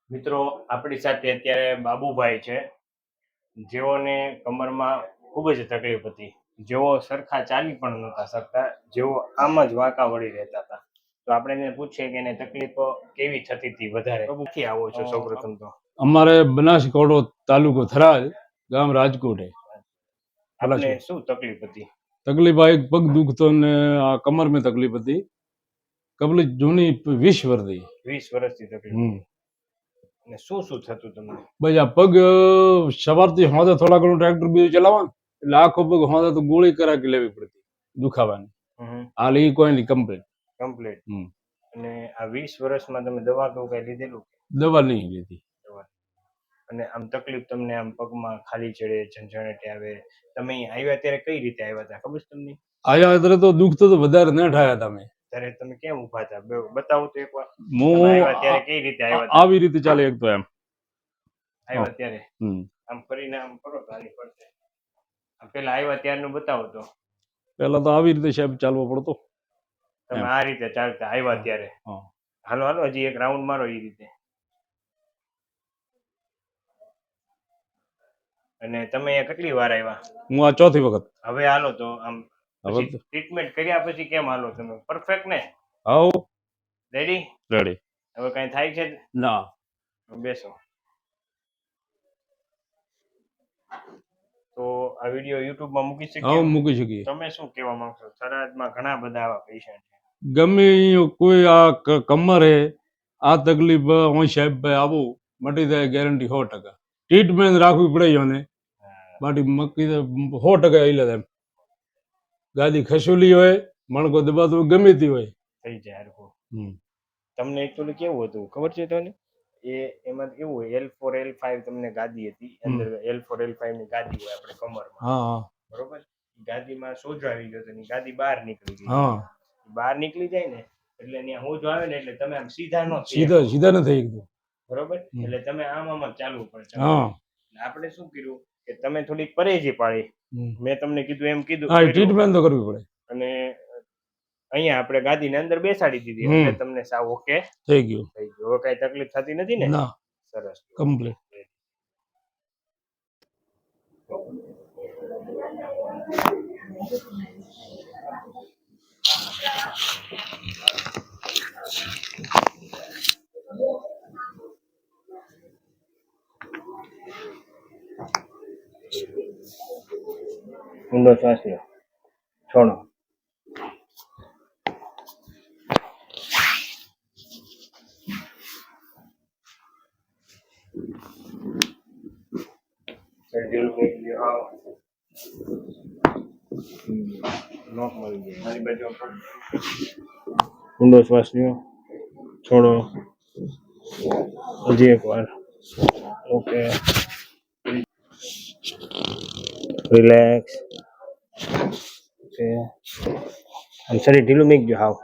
મિત્રો આપણી સાથે અત્યારે બાબુભાઈ છે, જેઓને કમરમાં ખૂબ જ તકલીફ હતી. જેઓ સરખા ચાલી પણ નહોતા શકતા, જેઓ આમ જ વાંકા વળી રહેતા હતા. તો આપણે એને પૂછીએ કે એને તકલીફ કેવી થતી હતી વધારે. ક્યાંથી આવો છો સૌપ્રથમ તો? અમારે બનાસકાંઠો તાલુકો થરાદ, ગામ રાજકોટ. આપણે શું તકલીફ હતી? તકલીફ આ એક પગ દુખતો ને આ કમર में તકલીફ હતી. કબલી જૂની 20 વર્ષથી. 20 વર્ષથી તકલીફ. ને શું થતું તમને? બસ આ પગ સવારથી હોદે થોડા ઘણું ટ્રેક્ટર બીજું ચલાવવાનું એટલે આખો પગ હોદે તો ગોળી કરાવી લેવી પડતી દુખાવાની. હાલ એ કોઈ નહીં, કમ્પ્લીટ. અને આ 20 વર્ષમાં તમે દવા કેવું કઈ લીધેલું? દવા નહીં લીધી. અને આમ તકલીફ તમને આમ પગમાં ખાલી ચડે, ઝંઝણાટ આવે, તમે આવ્યા ત્યારે કઈ રીતે આવ્યા હતા ખબર છે તમને? આવ્યા ત્યારે તો દુખતો તો વધારે ન ઠાયા તમે. ત્યારે તમે કેમ ઊભા હતા બતાવો તો એકવાર. હું આવ્યા ત્યારે કઈ રીતે આવ્યા? આવી રીતે ચાલે એક તો એમ આવ્યા ત્યારે આમ ફરીને આમ કરો તો આની પડશે. પેલા આવ્યા ત્યારનું બતાવો તો. પેલા તો આવી રીતે સાહેબ ચાલવો પડતો. તમે આ રીતે ચાલતા આવ્યા ત્યારે? હાલો હાલો હજી એક રાઉન્ડ મારો એ રીતે. અને તમે અહીંયા કેટલી વાર આવ્યા? હું આ ચોથી વખત. હવે હાલો તો આમ ટ્રીટમેન્ટ કર્યા પછી કેમ હાલો તમે? પરફેક્ટ ને? How ready? રેડી. હવે કઈ થાય છે? ના. બેસો. તો આ વિડિયો YouTube માં મૂકી શકીએ? હા, મૂકી શકીએ. તમે શું કહેવા માંગશો? થરાદમાં ઘણા બધા આવા પેશન્ટ છે. ગમે કોઈ આ કમર હે આ તકલીફ હું સાહેબ ભાઈ આવું મટી જાય ગેરંટી 100%. ટ્રીટમેન્ટ રાખવી પડે એને બાકી મકી 100% આવી લે એમ. ગાદી ખસુલી હોય મણકો દબાતો ગમે તે હોય થઈ જાય હરખું. તમને એકચ્યુઅલી કેવું હતું ખબર છે તમને? એમાં કેવું હોય, L4 L5 તમને ગાદી હતી, અંદર L4 L5 ની ગાદી હોય આપણે કમરમાં. હા બરોબર. ગાદીમાં સોજો આવી ગયો તો ગાદી બહાર નીકળી ગઈ. હા, બહાર નીકળી જાય ને એટલે ત્યાં સોજો આવે ને એટલે તમે આમ સીધા ન સીધા ન થઈ ગયું. બરોબર. એટલે તમે આમ જ ચાલવું પડે. હા, આપણે શું કર્યું કે તમે થોડીક પરેજી પાડી. મેં તમને કીધું એમ કીધું. હા, ટ્રીટમેન્ટ તો કરવી પડે. અને અહીંયા આપણે ગાદીની અંદર બેસાડી દીધી એટલે તમને સાવ ઓકે થઈ ગયું. હવે કઈ તકલીફ થતી નથી ને? ના, સરસ, કમ્પ્લીટ. ઊંડો શ્વાસ લો, છોડો. ઊંડો શ્વાસ લ્યો, છોડો. હજી એક વાર. Okay, relax. ઓકે, આમ શરીર ઢીલું મૂકજો હાવ.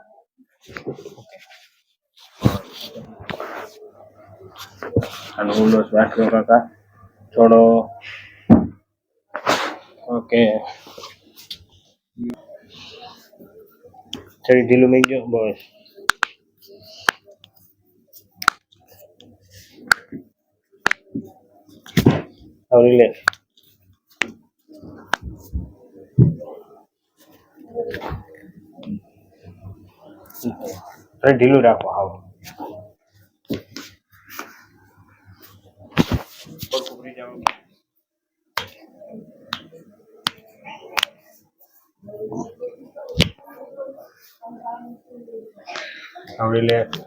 હાલો, ઊંડો શ્વાસ લો કાકા, છોડો. ઓકે, શરીર ઢીલું મૂકજો. બસ. હવે રિલેક્સ. શરીર ઢીલું રાખો હાવ. હવે રિલેક્સ.